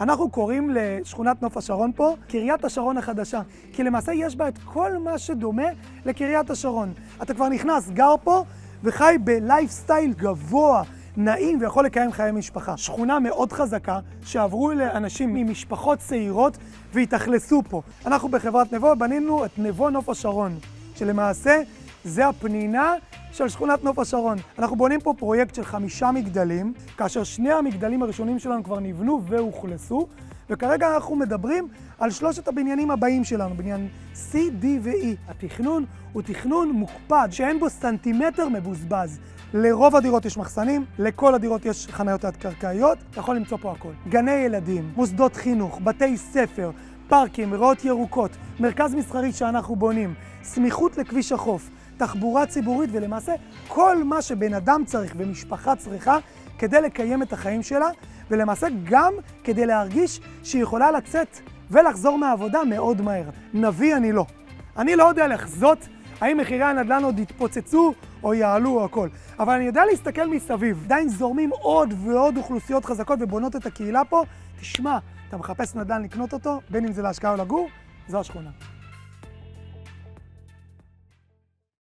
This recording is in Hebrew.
אנחנו קוראים לשכונת נוף השרון פה קריית השרון החדשה, כי למעשה יש בה את כל מה שדומה לקריית השרון. אתה כבר נכנס, גר פה וחי בלייפסטייל גבוה, נעים ויכול לקיים חיי משפחה. שכונה מאוד חזקה שעברו לאנשים ממשפחות צעירות והתאכלסו פה. אנחנו בחברת נבו בנינו את נבו נוף השרון, שלמעשה זה הפנינה של שכונת נוף השרון. אנחנו בונים פה פרויקט של 5 מגדלים, כאשר 2 המגדלים הראשונים שלנו כבר נבנו והוכלסו, וכרגע אנחנו מדברים על 3 הבניינים הבאים שלנו, בניין C, D ו-E. התכנון הוא תכנון מוקפד, שאין בו סנטימטר מבוזבז. לרוב הדירות יש מחסנים, לכל הדירות יש חניות תת-קרקעיות, אתה יכול למצוא פה הכל. גני ילדים, מוסדות חינוך, בתי ספר, פארקים, ריאות ירוקות, מרכז מסחרי שאנחנו בונים, סמיכות לכביש החוף, תחבורה ציבורית, ולמעשה כל מה שבן אדם צריך ומשפחה צריכה כדי לקיים את החיים שלה, ולמעשה גם כדי להרגיש שהיא יכולה לצאת ולחזור מהעבודה מאוד מהר. נביא אני לא. אני לא יודע לחזות האם מחירי הנדל"ן עוד יתפוצצו או יעלו או הכל. אבל אני יודע להסתכל מסביב. עדיין זורמים עוד ועוד אוכלוסיות חזקות ובונות את הקהילה פה. תשמע, אתה מחפש נדל"ן לקנות אותו, בין אם זה להשקעה או לגור, זו השכונה.